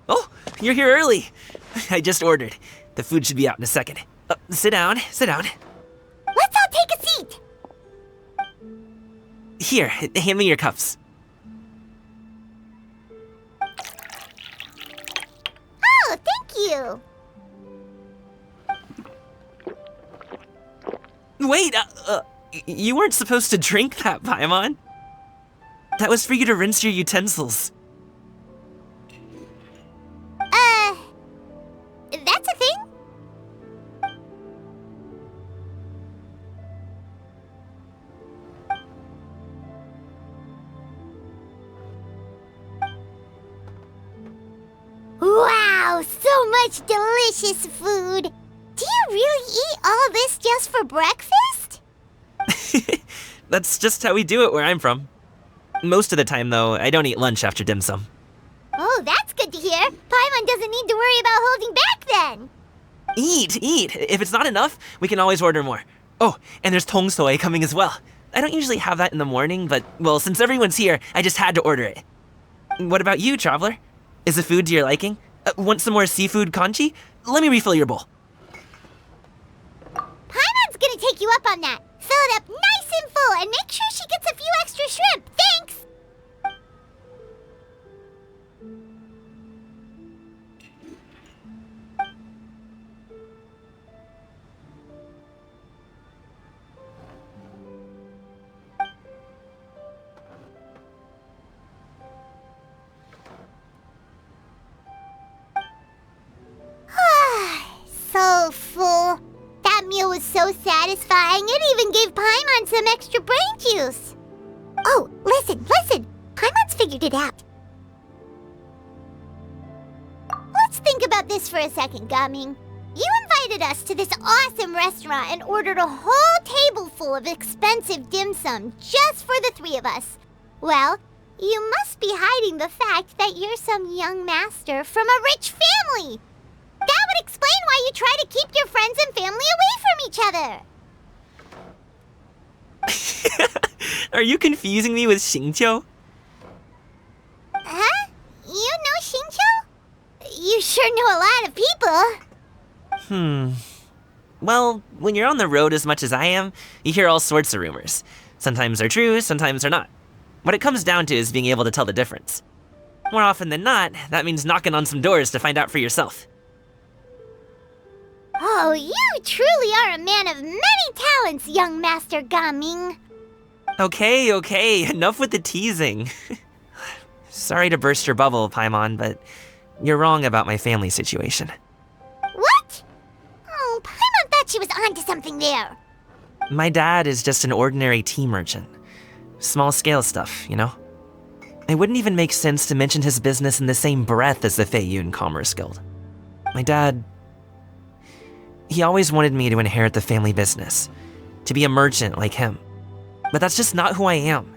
Oh, you're here early. I just ordered. The food should be out in a second. Sit down, sit down. Let's all take a seat. Here, hand me your cups. Oh, thank you. Wait, you weren't supposed to drink that, Paimon. That was for you to rinse your utensils. That's a thing? Wow, so much delicious food. Do you really eat all this just for breakfast? That's just how we do it where I'm from. Most of the time, though, I don't eat lunch after dim sum. Oh, that's good to hear. Paimon doesn't need to worry about holding back then. Eat! If it's not enough, we can always order more. Oh, and there's tong soy coming as well. I don't usually have that in the morning, but, well, since everyone's here, I just had to order it. What about you, Traveler? Is the food to your liking? Want some more seafood congee? Let me refill your bowl. Paimon's gonna take you up on that. Fill it up nice and full and make sure she gets a few extra shrimp. Thanks! So full. That meal was so satisfying, it even gave Paimon some extra brain juice. Oh, listen. Paimon's figured it out. Let's think about this for a second, Gaming. You invited us to this awesome restaurant and ordered a whole table full of expensive dim sum just for the three of us. Well, you must be hiding the fact that you're some young master from a rich family. That would explain why you try to keep your friends and family away from each other. Are you confusing me with Xingqiu? Huh? You know Xingqiu? You sure know a lot of people. Well, when you're on the road as much as I am, you hear all sorts of rumors. Sometimes they're true, sometimes they're not. What it comes down to is being able to tell the difference. More often than not, that means knocking on some doors to find out for yourself. Oh, you truly are a man of many talents, young Master Gaming. Okay, enough with the teasing. Sorry to burst your bubble, Paimon, but you're wrong about my family situation. What? Oh, Paimon thought she was onto something there. My dad is just an ordinary tea merchant. Small scale stuff, you know? It wouldn't even make sense to mention his business in the same breath as the Feiyun Commerce Guild. My dad... he always wanted me to inherit the family business, to be a merchant like him. But that's just not who I am.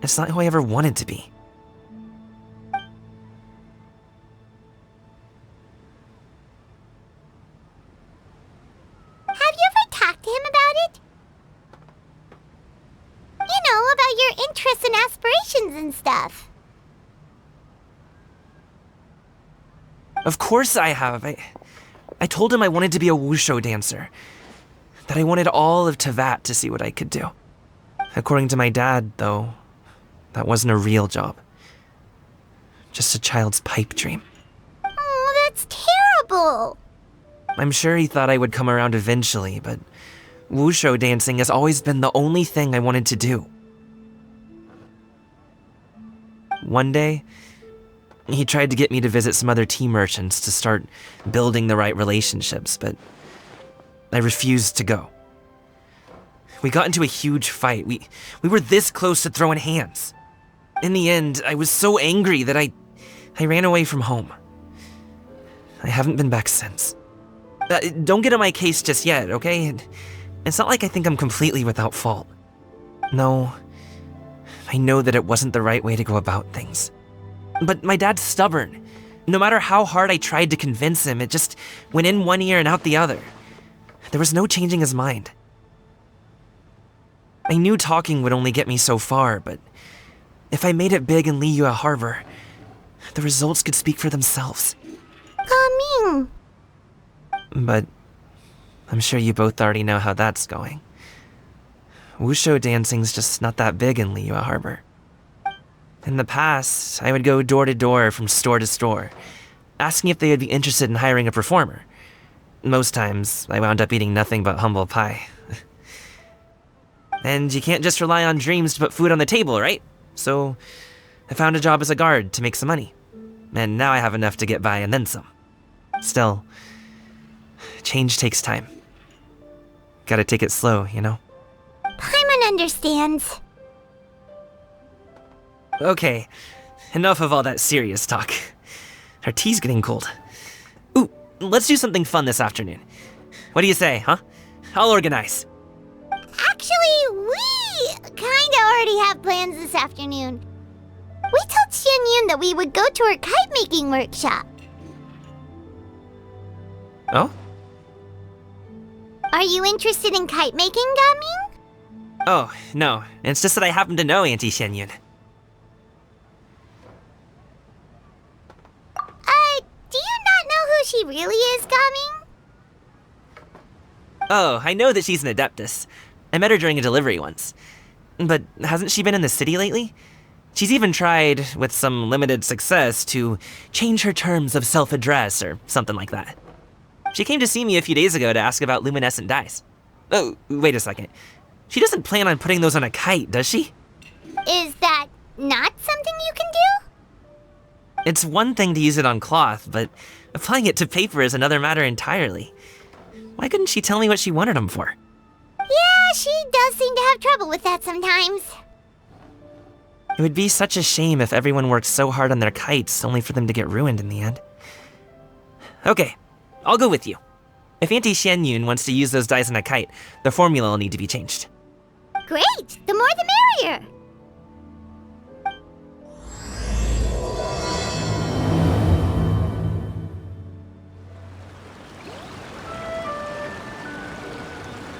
It's not who I ever wanted to be. Have you ever talked to him about it? You know, about your interests and aspirations and stuff. Of course I have. I told him I wanted to be a wushu dancer. That I wanted all of Tevat to see what I could do. According to my dad, though, that wasn't a real job. Just a child's pipe dream. Oh, that's terrible. I'm sure he thought I would come around eventually, but wushu dancing has always been the only thing I wanted to do. One day, he tried to get me to visit some other tea merchants to start building the right relationships, but I refused to go. We got into a huge fight. We were this close to throwing hands. In the end, I was so angry that I ran away from home. I haven't been back since. Don't get on my case just yet, okay? It's not like I think I'm completely without fault. No, I know that it wasn't the right way to go about things. But my dad's stubborn. No matter how hard I tried to convince him, it just went in one ear and out the other. There was no changing his mind. I knew talking would only get me so far, but if I made it big in Liyue Harbor, the results could speak for themselves. Gaming. But I'm sure you both already know how that's going. Wushu dancing's just not that big in Liyue Harbor. In the past, I would go door to door from store to store, asking if they would be interested in hiring a performer. Most times, I wound up eating nothing but humble pie. And you can't just rely on dreams to put food on the table, right? So, I found a job as a guard to make some money. And now I have enough to get by and then some. Still, change takes time. Gotta take it slow, you know? Paimon understands. Okay, enough of all that serious talk. Our tea's getting cold. Ooh, let's do something fun this afternoon. What do you say, huh? I'll organize. Actually, we kinda already have plans this afternoon. We told Xianyun that we would go to her kite-making workshop. Oh? Are you interested in kite-making, Gaming? Oh, no. It's just that I happen to know Auntie Xianyun. Do you not know who she really is, Gaming? Oh, I know that she's an Adeptus. I met her during a delivery once. But hasn't she been in the city lately? She's even tried, with some limited success, to change her terms of self-address or something like that. She came to see me a few days ago to ask about luminescent dyes. Oh, wait a second. She doesn't plan on putting those on a kite, does she? Is that not something you can do? It's one thing to use it on cloth, but applying it to paper is another matter entirely. Why couldn't she tell me what she wanted them for? Yeah, she does seem to have trouble with that sometimes. It would be such a shame if everyone worked so hard on their kites only for them to get ruined in the end. Okay, I'll go with you. If Auntie Xianyun wants to use those dyes on a kite, the formula will need to be changed. Great! The more the merrier!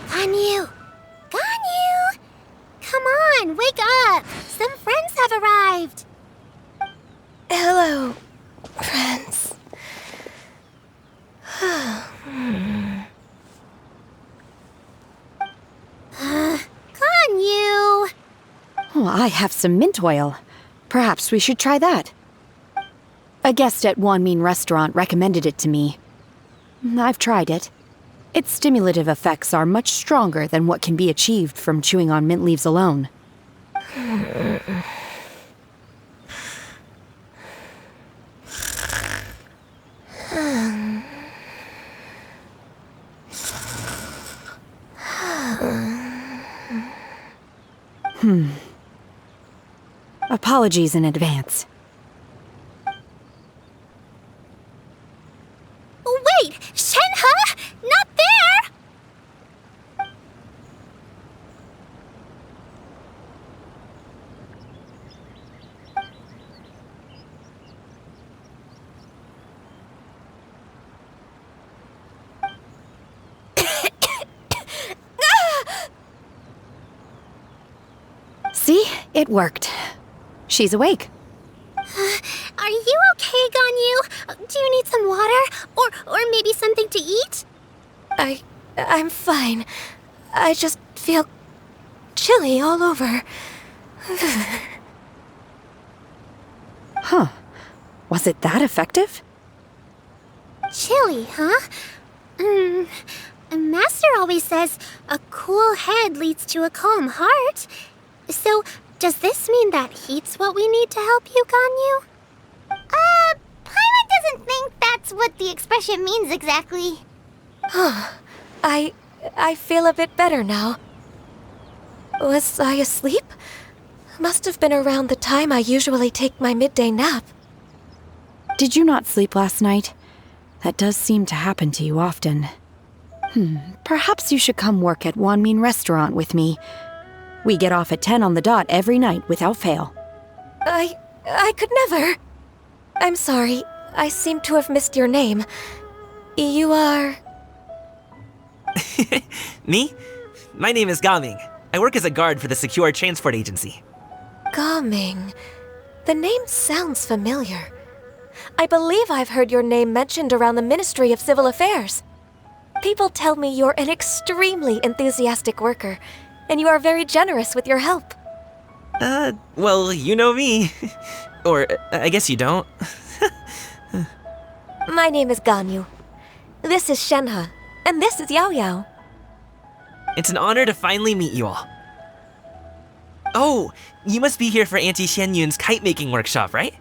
Ganyu! Ganyu! Come on, wake up! Some friends have arrived! Hello, friends. Ganyu! Oh, I have some mint oil. Perhaps we should try that. A guest at Wanmin Restaurant recommended it to me. I've tried it. Its stimulative effects are much stronger than what can be achieved from chewing on mint leaves alone. Apologies in advance. Wait! Shenhe! Not there! See? It worked. She's awake. Are you okay, Ganyu? Do you need some water? Or maybe something to eat? I'm fine. I just feel chilly all over. Huh. Was it that effective? Chilly, huh? Master always says a cool head leads to a calm heart. So, does this mean that heat's what we need to help you, Ganyu? Paimon doesn't think that's what the expression means exactly. I feel a bit better now. Was I asleep? Must have been around the time I usually take my midday nap. Did you not sleep last night? That does seem to happen to you often. Perhaps you should come work at Wanmin Restaurant with me. We get off at 10 on the dot every night without fail. I could never. I'm sorry. I seem to have missed your name. You are... Me? My name is Gaming. I work as a guard for the Secure Transport Agency. Gaming. The name sounds familiar. I believe I've heard your name mentioned around the Ministry of Civil Affairs. People tell me you're an extremely enthusiastic worker, and you are very generous with your help. Well, you know me. Or, I guess you don't. My name is Ganyu. This is Shenhe, and this is Yao Yao. It's an honor to finally meet you all. Oh, you must be here for Auntie Xianyun's kite-making workshop, right?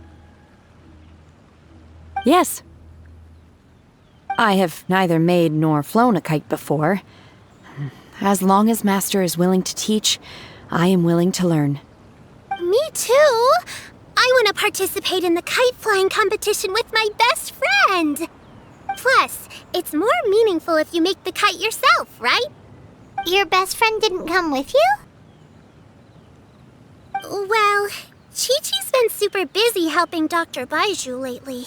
Yes. I have neither made nor flown a kite before. As long as Master is willing to teach, I am willing to learn. Me too! I want to participate in the kite flying competition with my best friend! Plus, it's more meaningful if you make the kite yourself, right? Your best friend didn't come with you? Well, Chi-Chi's been super busy helping Dr. Baiju lately.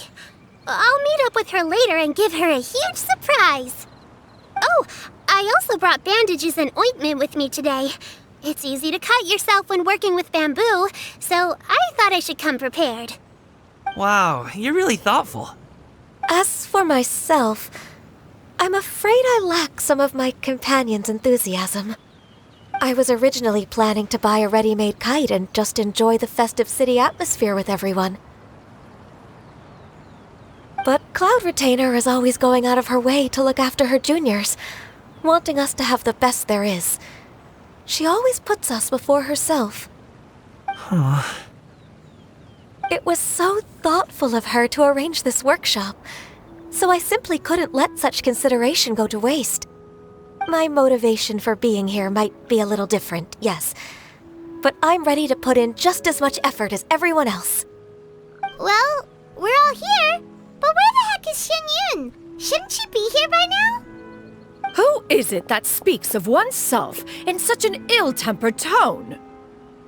I'll meet up with her later and give her a huge surprise. Oh, I also brought bandages and ointment with me today. It's easy to cut yourself when working with bamboo, so I thought I should come prepared. Wow, you're really thoughtful. As for myself, I'm afraid I lack some of my companion's enthusiasm. I was originally planning to buy a ready-made kite and just enjoy the festive city atmosphere with everyone. But Cloud Retainer is always going out of her way to look after her juniors, wanting us to have the best there is. She always puts us before herself. It was so thoughtful of her to arrange this workshop, so I simply couldn't let such consideration go to waste. My motivation for being here might be a little different, yes, but I'm ready to put in just as much effort as everyone else. Well, we're all here, but where the heck is Xianyun? Shouldn't she be here by now? Who is it that speaks of oneself in such an ill-tempered tone?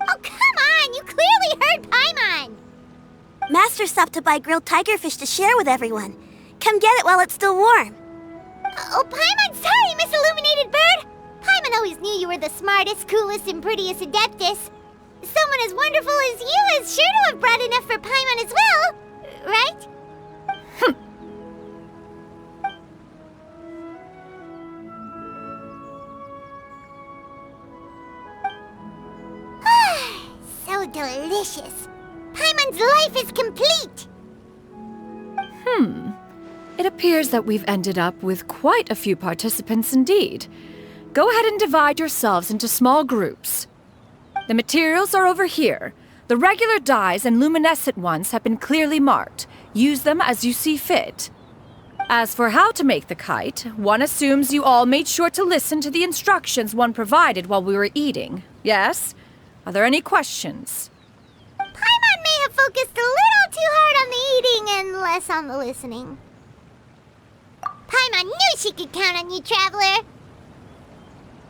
Oh, come on! You clearly heard Paimon! Master stopped to buy grilled tigerfish to share with everyone. Come get it while it's still warm. Oh, Paimon, sorry, Miss Illuminated Bird! Paimon always knew you were the smartest, coolest, and prettiest Adeptus. Someone as wonderful as you is sure to have brought enough for Paimon as well, right? So delicious. Paimon's life is complete. It appears that we've ended up with quite a few participants indeed. Go ahead and divide yourselves into small groups. The materials are over here. The regular dyes and luminescent ones have been clearly marked. Use them as you see fit. As for how to make the kite, one assumes you all made sure to listen to the instructions one provided while we were eating. Yes? Are there any questions? Paimon may have focused a little too hard on the eating and less on the listening. Paimon knew she could count on you, Traveler.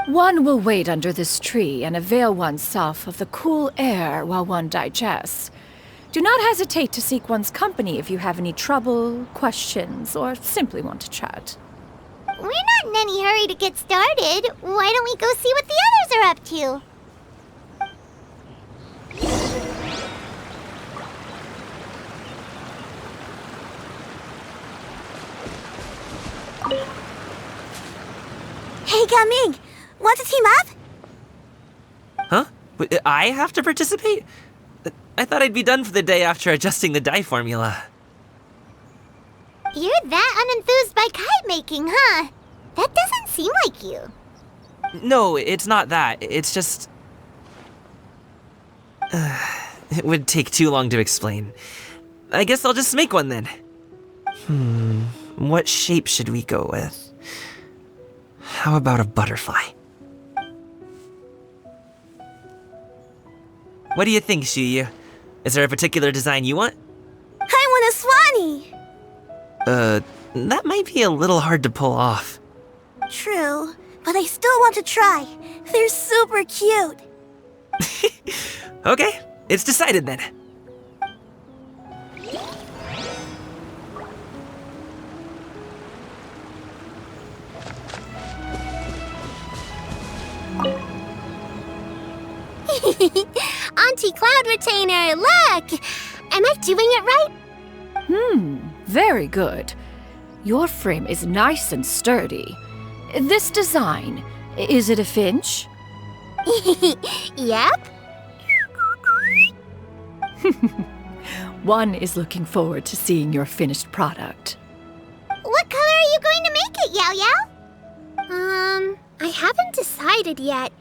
One will wait under this tree and avail oneself of the cool air while one digests. Do not hesitate to seek one's company if you have any trouble, questions, or simply want to chat. We're not in any hurry to get started. Why don't we go see what the others are up to? Hey, Gaming! Want to team up? Huh? I have to participate? I thought I'd be done for the day after adjusting the dye formula. You're that unenthused by kite making, huh? That doesn't seem like you. No, it's not that. It's just... it would take too long to explain. I guess I'll just make one then. What shape should we go with? How about a butterfly? What do you think, Shuyu? Is there a particular design you want? I want a swanee! That might be a little hard to pull off. True, but I still want to try. They're super cute. Okay, it's decided then. Auntie Cloud Retainer, look! Am I doing it right? Very good. Your frame is nice and sturdy. This design, is it a finch? Yep. One is looking forward to seeing your finished product. What color are you going to make it, Yao Yao? I haven't decided yet.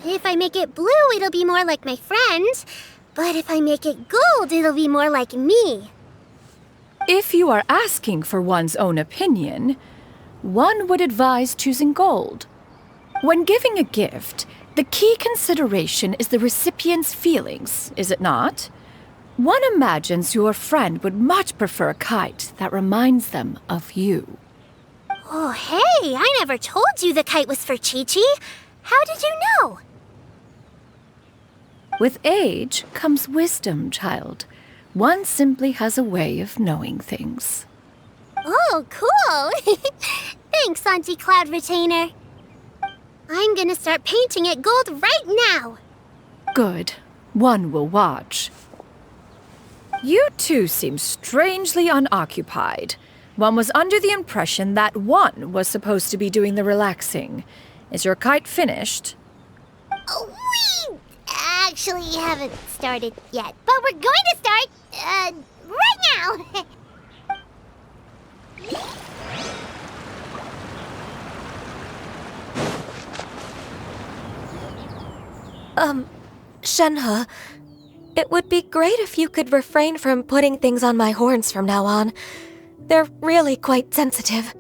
If I make it blue, it'll be more like my friend. But if I make it gold, it'll be more like me. If you are asking for one's own opinion, one would advise choosing gold. When giving a gift, the key consideration is the recipient's feelings, is it not? One imagines your friend would much prefer a kite that reminds them of you. Oh, hey, I never told you the kite was for Chi-Chi. How did you know? With age comes wisdom, child. One simply has a way of knowing things. Oh, cool. Thanks, Auntie Cloud Retainer. I'm gonna start painting it gold right now. Good. One will watch. You two seem strangely unoccupied. One was under the impression that one was supposed to be doing the relaxing. Is your kite finished? We actually haven't started yet, but we're going to start, right now. Shenhe, it would be great if you could refrain from putting things on my horns from now on. They're really quite sensitive.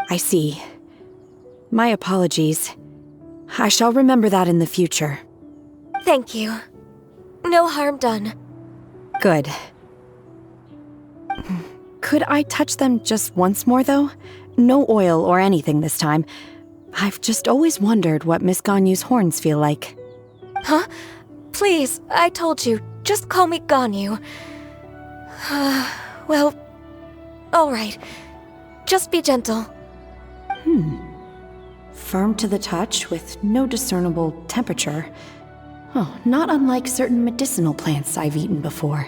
I see. My apologies. I shall remember that in the future. Thank you. No harm done. Good. Could I touch them just once more, though? No oil or anything this time. I've just always wondered what Miss Ganyu's horns feel like. Huh? Please, I told you. Just call me Ganyu. Well, all right. Just be gentle. Firm to the touch with no discernible temperature. Oh, not unlike certain medicinal plants I've eaten before.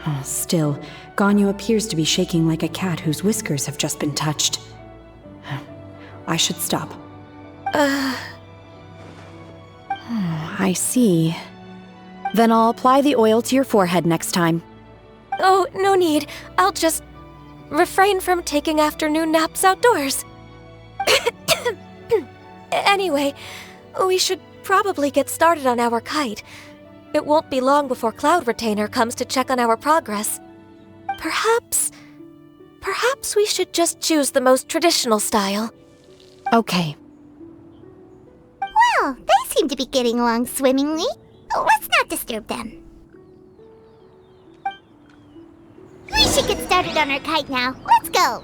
Oh, still, Ganyu appears to be shaking like a cat whose whiskers have just been touched. I should stop. I see. Then I'll apply the oil to your forehead next time. Oh, no need. I'll just refrain from taking afternoon naps outdoors. Anyway, we should probably get started on our kite. It won't be long before Cloud Retainer comes to check on our progress. Perhaps we should just choose the most traditional style. Okay. Well, they seem to be getting along swimmingly. Let's not disturb them. We should get started on our kite now. Let's go.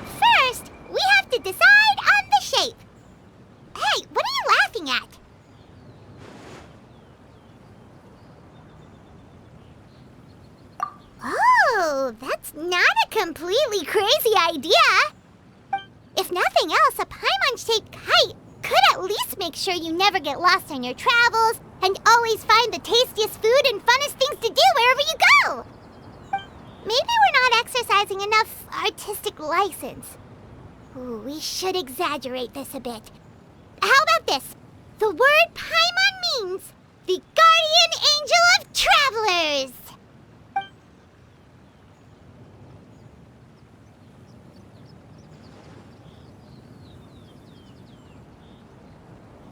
First, we have to decide on the shape. Hey, what are you laughing at? Oh, that's not a completely crazy idea. If nothing else, a Paimon-shaped kite could at least make sure you never get lost on your travels and always find the tastiest food and funnest things to do wherever you go. Maybe we're not exercising enough artistic license. Ooh, we should exaggerate this a bit. How about this? The word Paimon means the guardian angel of travelers.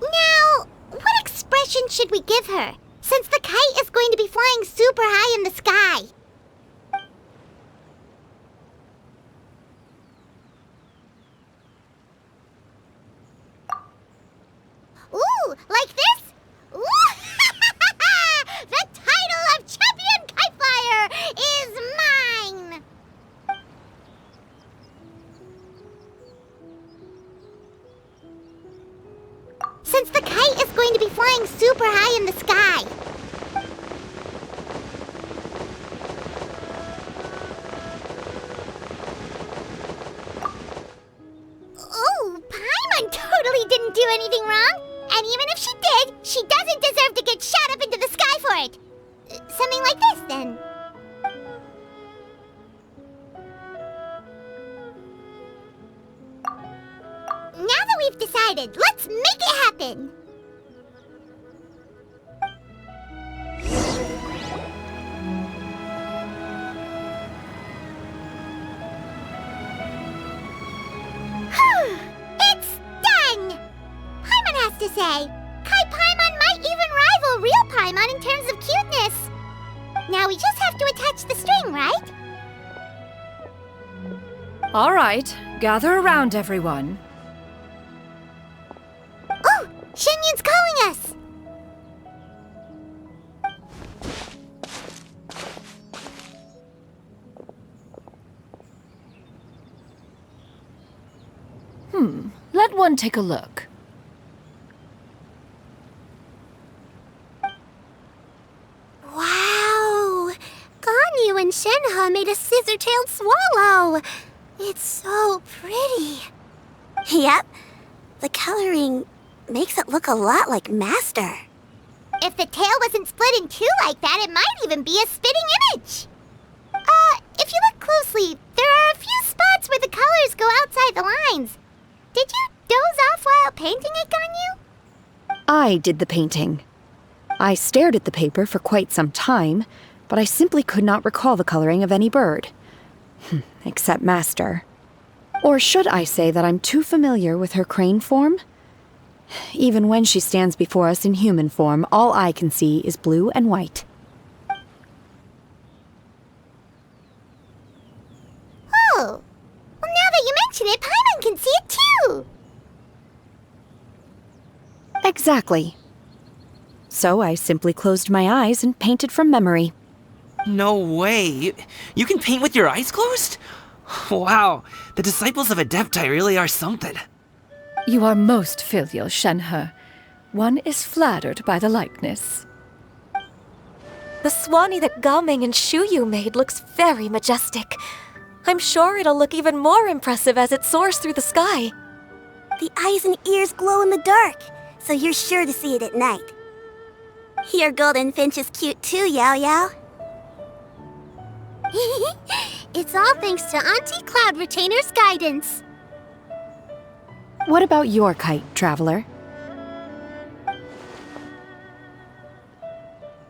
Now, what expression should we give her, since the kite is going to be flying super high in the sky? Ooh, like this? Ooh! The title of Champion Kite Flyer is mine! Since the kite is going to be flying super high in the sky. Oh, Paimon totally didn't do anything wrong. And even if she did, she doesn't deserve say. Kite Paimon might even rival real Paimon in terms of cuteness. Now we just have to attach the string, right? All right, gather around, everyone. Oh, Shenyun's calling us! Let one take a look. Wow! Ganyu and Shenhe made a scissor-tailed swallow. It's so pretty. Yep. The coloring makes it look a lot like Master. If the tail wasn't split in two like that, it might even be a spitting image. If you look closely, there are a few spots where the colors go outside the lines. Did you doze off while painting it, Ganyu? I did the painting. I stared at the paper for quite some time, but I simply could not recall the coloring of any bird. Except Master. Or should I say that I'm too familiar with her crane form? Even when she stands before us in human form, all I can see is blue and white. Oh, well, now that you mention it, Paimon can see it too! Exactly. So I simply closed my eyes and painted from memory. No way. You can paint with your eyes closed? Wow, the disciples of Adepti really are something. You are most filial, Shenhe. One is flattered by the likeness. The Swanee that Gaming and Shuyu made looks very majestic. I'm sure it'll look even more impressive as it soars through the sky. The eyes and ears glow in the dark, so you're sure to see it at night. Your golden finch is cute too, Yao Yao. It's all thanks to Auntie Cloud Retainer's guidance. What about your kite, Traveler?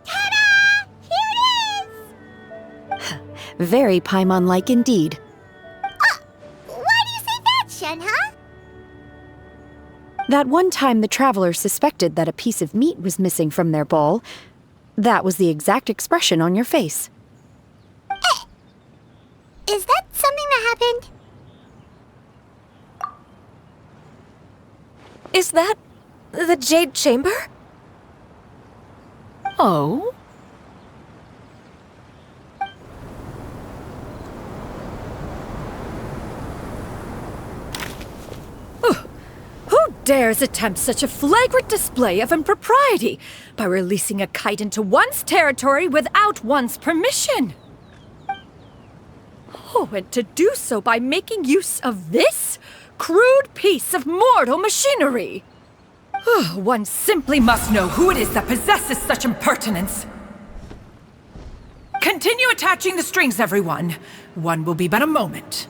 Ta-da! Here it is! Very Paimon-like indeed. Why do you say that, Shenhe? That one time the Traveler suspected that a piece of meat was missing from their bowl, that was the exact expression on your face. Is that something that happened? Is that the Jade Chamber? Oh? Who dares attempt such a flagrant display of impropriety by releasing a kite into one's territory without one's permission? Oh, and to do so by making use of this crude piece of mortal machinery. One simply must know who it is that possesses such impertinence. Continue attaching the strings, everyone. One will be but a moment.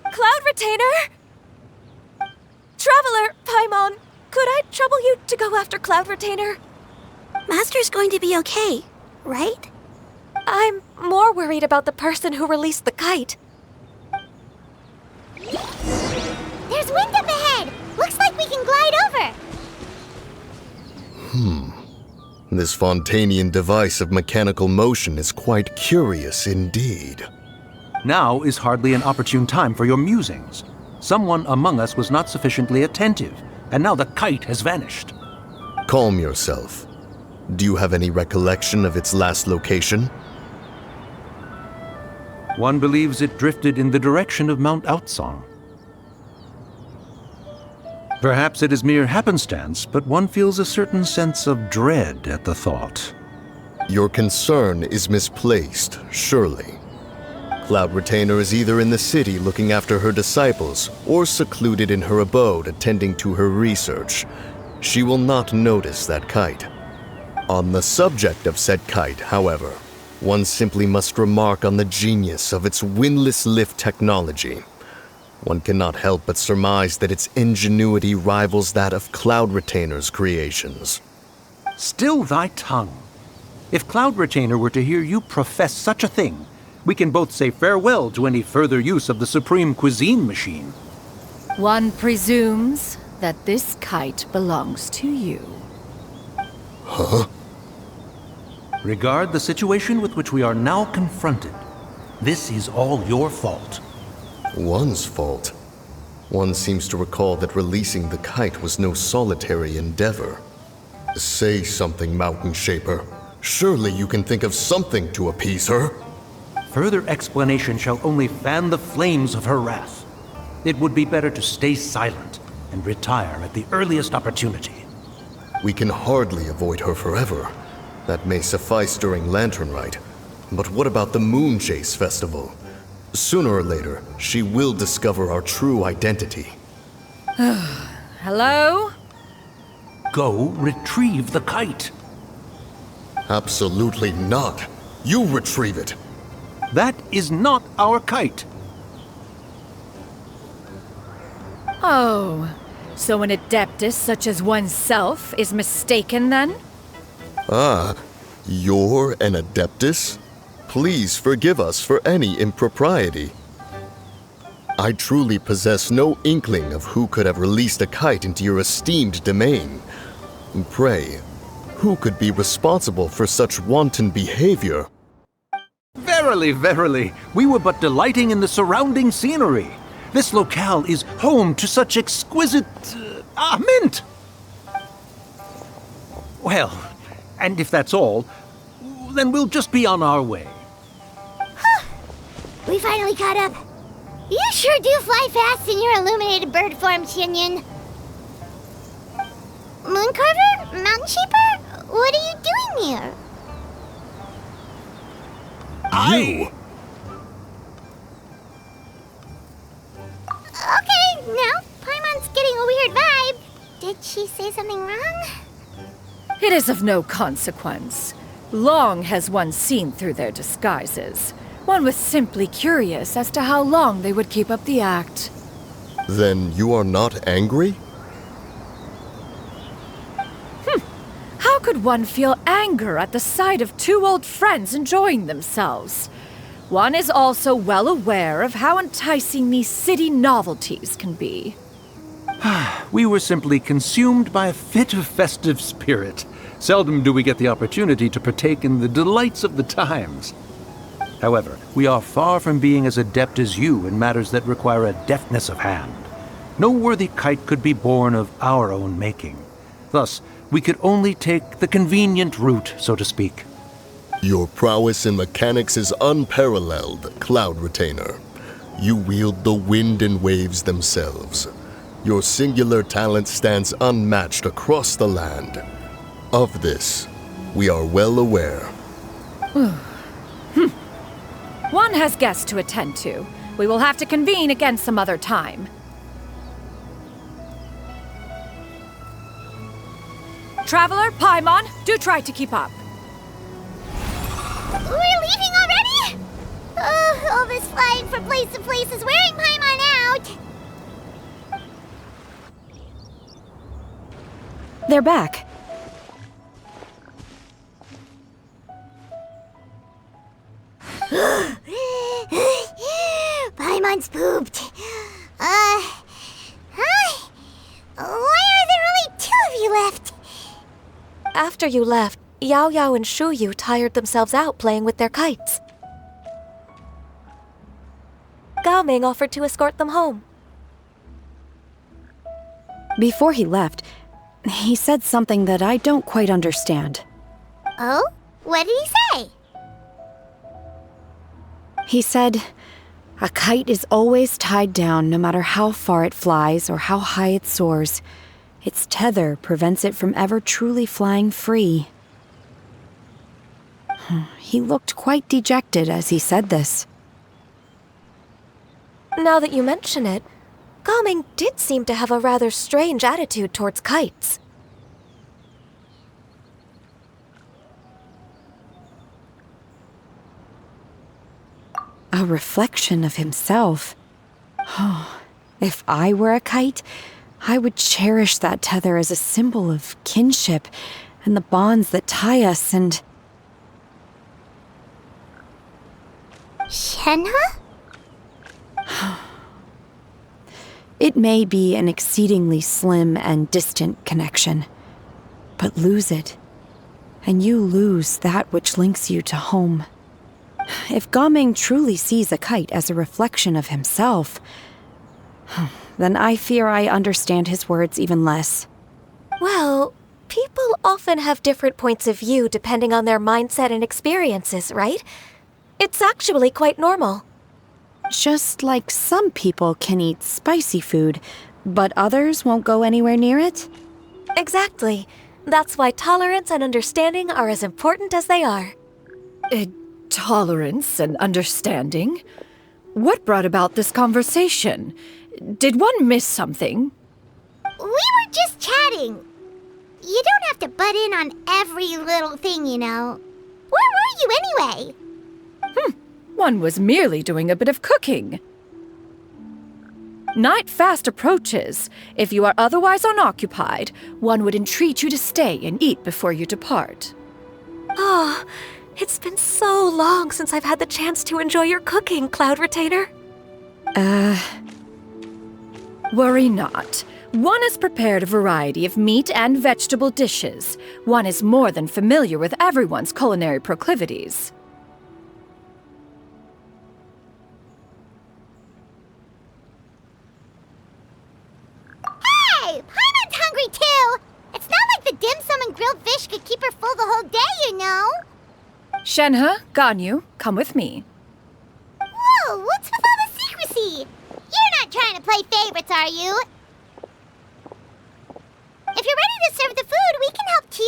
Cloud Retainer? Traveler, Paimon, could I trouble you to go after Cloud Retainer? Master's going to be okay, right? I'm more worried about the person who released the kite. There's wind up ahead! Looks like we can glide over! This Fontanian device of mechanical motion is quite curious indeed. Now is hardly an opportune time for your musings. Someone among us was not sufficiently attentive, and now the kite has vanished. Calm yourself. Do you have any recollection of its last location? One believes it drifted in the direction of Mount Outsong. Perhaps it is mere happenstance, but one feels a certain sense of dread at the thought. Your concern is misplaced, surely. Cloud Retainer is either in the city looking after her disciples, or secluded in her abode attending to her research. She will not notice that kite. On the subject of said kite, however, one simply must remark on the genius of its windless lift technology. One cannot help but surmise that its ingenuity rivals that of Cloud Retainer's creations. Still thy tongue. If Cloud Retainer were to hear you profess such a thing, we can both say farewell to any further use of the Supreme Cuisine Machine. One presumes that this kite belongs to you. Huh? Regard the situation with which we are now confronted. This is all your fault. One's fault? One seems to recall that releasing the kite was no solitary endeavor. Say something, Mountain Shaper. Surely you can think of something to appease her. Further explanation shall only fan the flames of her wrath. It would be better to stay silent and retire at the earliest opportunity. We can hardly avoid her forever. That may suffice during Lantern Rite. But what about the Moon Chase Festival? Sooner or later, she will discover our true identity. Hello? Go retrieve the kite. Absolutely not. You retrieve it. That is not our kite. Oh, so an adeptus such as oneself is mistaken then? Ah, you're an Adeptus? Please forgive us for any impropriety. I truly possess no inkling of who could have released a kite into your esteemed domain. Pray, who could be responsible for such wanton behavior? Verily, verily, we were but delighting in the surrounding scenery. This locale is home to such exquisite... mint! Well, and if that's all, then we'll just be on our way. We finally caught up. You sure do fly fast in your illuminated bird form, Shinyan. Mooncarver? Mountain Shaper? What are you doing here? You? Okay, now Paimon's getting a weird vibe. Did she say something wrong? It is of no consequence. Long has one seen through their disguises. One was simply curious as to how long they would keep up the act. Then you are not angry? How could one feel anger at the sight of two old friends enjoying themselves? One is also well aware of how enticing these city novelties can be. We were simply consumed by a fit of festive spirit. Seldom do we get the opportunity to partake in the delights of the times. However, we are far from being as adept as you in matters that require a deftness of hand. No worthy kite could be born of our own making. Thus, we could only take the convenient route, so to speak. Your prowess in mechanics is unparalleled, Cloud Retainer. You wield the wind and waves themselves. Your singular talent stands unmatched across the land. Of this, we are well aware. One has guests to attend to. We will have to convene again some other time. Traveler, Paimon, do try to keep up. We're leaving already? Oh, all this flying from place to place is wearing Paimon out. They're back. Paimon's pooped. Hi. Why are there only two of you left? After you left, Yao Yao and Shu Yu tired themselves out playing with their kites. Gao Ming offered to escort them home. Before he left, he said something that I don't quite understand. Oh? What did he say? He said, a kite is always tied down no matter how far it flies or how high it soars. Its tether prevents it from ever truly flying free. He looked quite dejected as he said this. Now that you mention it, Gao Ming did seem to have a rather strange attitude towards kites. A reflection of himself. Oh, if I were a kite, I would cherish that tether as a symbol of kinship and the bonds that tie us and... Shenhe? It may be an exceedingly slim and distant connection, but lose it, and you lose that which links you to home. If Gaming truly sees a kite as a reflection of himself, then I fear I understand his words even less. Well, people often have different points of view depending on their mindset and experiences, right? It's actually quite normal. Just like some people can eat spicy food, but others won't go anywhere near it? Exactly. That's why tolerance and understanding are as important as they are. Tolerance and understanding? What brought about this conversation? Did one miss something? We were just chatting. You don't have to butt in on every little thing, you know. Where were you anyway? One was merely doing a bit of cooking. Night fast approaches. If you are otherwise unoccupied, one would entreat you to stay and eat before you depart. Oh, it's been so long since I've had the chance to enjoy your cooking, Cloud Retainer. Worry not. One has prepared a variety of meat and vegetable dishes. One is more than familiar with everyone's culinary proclivities. Hey, Paimon's hungry too. It's not like the dim sum and grilled fish could keep her full the whole day, you know. Shenhe, Ganyu, come with me. Whoa, what's with all the secrecy? You're not trying to play favorites, are you? If you're ready to serve the food, we can help too.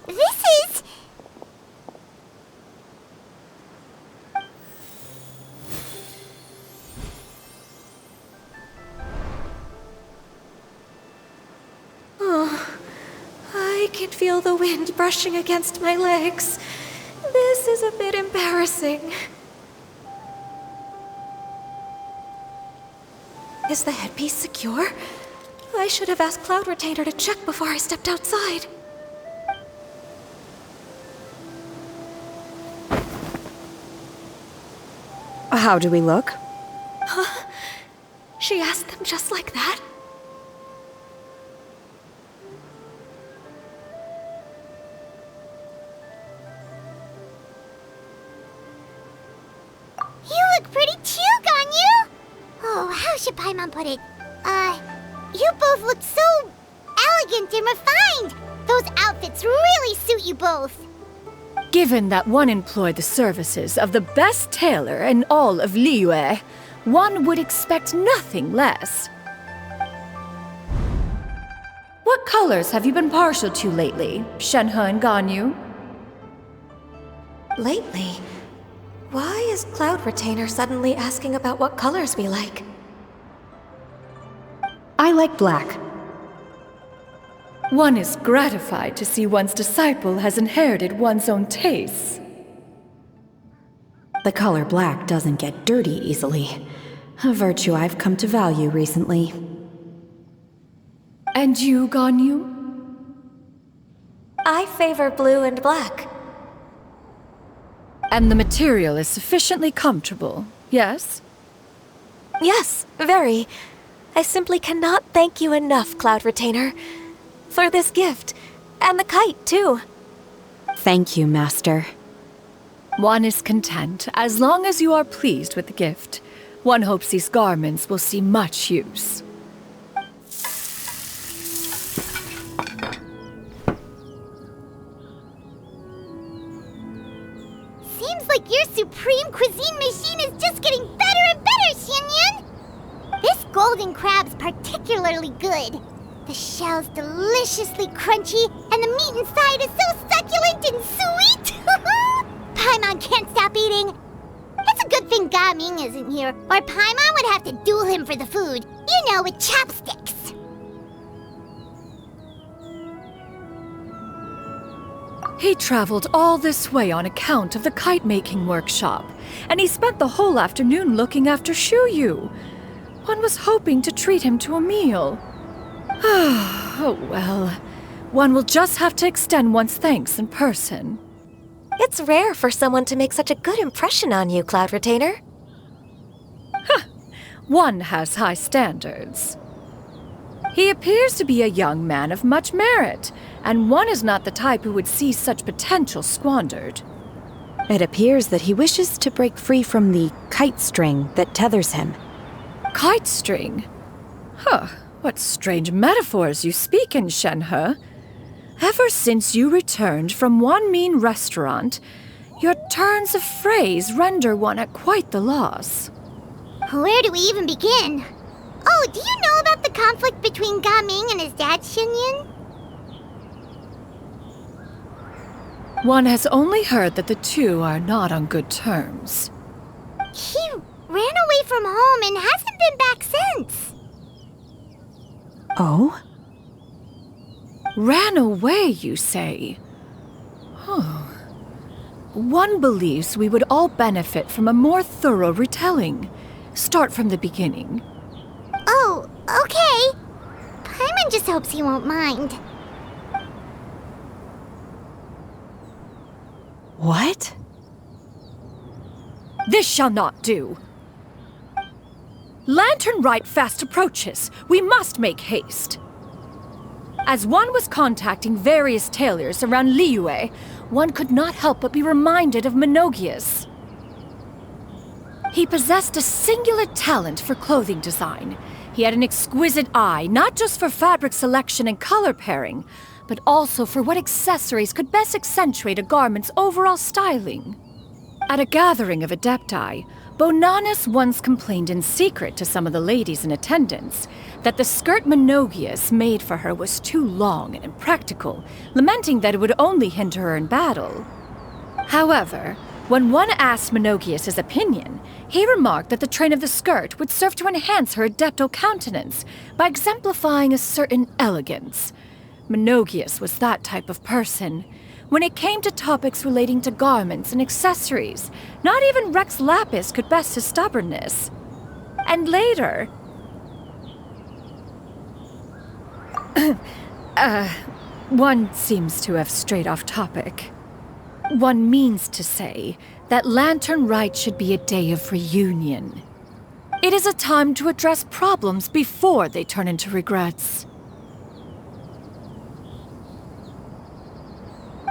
This is... Oh, I can feel the wind brushing against my legs. This is a bit embarrassing. Is the headpiece secure? I should have asked Cloud Retainer to check before I stepped outside. How do we look? Huh? She asked them just like that? You look pretty too, Ganyu! Oh, how should Paimon put it? You both look so elegant and refined! Those outfits really suit you both! Given that one employed the services of the best tailor in all of Liyue, one would expect nothing less. What colors have you been partial to lately, Shenhe and Ganyu? Lately? Why is Cloud Retainer suddenly asking about what colors we like? I like black. One is gratified to see one's disciple has inherited one's own tastes. The color black doesn't get dirty easily, a virtue I've come to value recently. And you, Ganyu? I favor blue and black. And the material is sufficiently comfortable, yes? Yes, very. I simply cannot thank you enough, Cloud Retainer, for this gift, and the kite, too. Thank you, Master. One is content as long as you are pleased with the gift. One hopes these garments will see much use. Seems like your supreme cuisine machine is just getting better and better, Xianyan! This golden crab's particularly good. The shell's deliciously crunchy, and the meat inside is so succulent and sweet! Paimon can't stop eating. It's a good thing Gaming isn't here, or Paimon would have to duel him for the food. You know, with chopsticks. He traveled all this way on account of the kite-making workshop, and he spent the whole afternoon looking after Shuyu. One was hoping to treat him to a meal. Oh well. One will just have to extend one's thanks in person. It's rare for someone to make such a good impression on you, Cloud Retainer. One has high standards. He appears to be a young man of much merit, and one is not the type who would see such potential squandered. It appears that he wishes to break free from the kite string that tethers him. Kite string? Huh, what strange metaphors you speak in, Shenhe. Ever since you returned from One Mean Restaurant, your turns of phrase render one at quite the loss. Where do we even begin? Oh, do you know about the conflict between Gaming and his dad, Xinyan? One has only heard that the two are not on good terms. He ran away from home and hasn't been back since. Oh? Ran away, you say? Oh. One believes we would all benefit from a more thorough retelling. Start from the beginning. Oh, okay. Paimon just hopes he won't mind. What? This shall not do. Lantern Rite fast approaches. We must make haste. As one was contacting various tailors around Liyue, one could not help but be reminded of Menogias. He possessed a singular talent for clothing design. He had an exquisite eye, not just for fabric selection and color pairing, but also for what accessories could best accentuate a garment's overall styling. At a gathering of Adepti, Bonanis once complained in secret to some of the ladies in attendance that the skirt Menogias made for her was too long and impractical, lamenting that it would only hinder her in battle. However, when one asked Menogias his opinion, he remarked that the train of the skirt would serve to enhance her adeptal countenance by exemplifying a certain elegance. Menogias was that type of person. When it came to topics relating to garments and accessories, not even Rex Lapis could best his stubbornness. And later... one seems to have strayed off topic. One means to say that Lantern Rite should be a day of reunion. It is a time to address problems before they turn into regrets.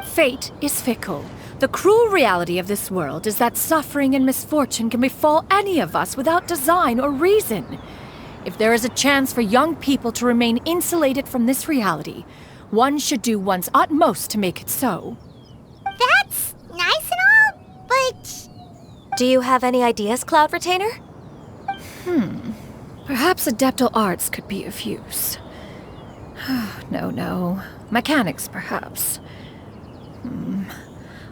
Fate is fickle. The cruel reality of this world is that suffering and misfortune can befall any of us without design or reason. If there is a chance for young people to remain insulated from this reality, one should do one's utmost to make it so. That's nice and all, but... Do you have any ideas, Cloud Retainer? Perhaps adeptal arts could be of use. No. Mechanics, perhaps.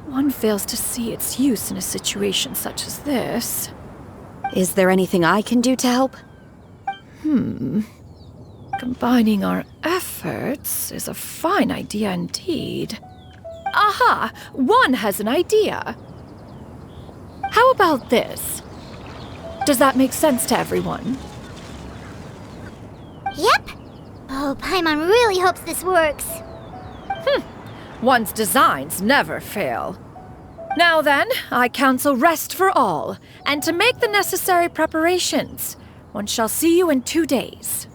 One fails to see its use in a situation such as this. Is there anything I can do to help? Combining our efforts is a fine idea indeed. Aha! One has an idea. How about this? Does that make sense to everyone? Yep. Oh, Paimon really hopes this works. One's designs never fail. Now then, I counsel rest for all, and to make the necessary preparations. One shall see you in 2 days.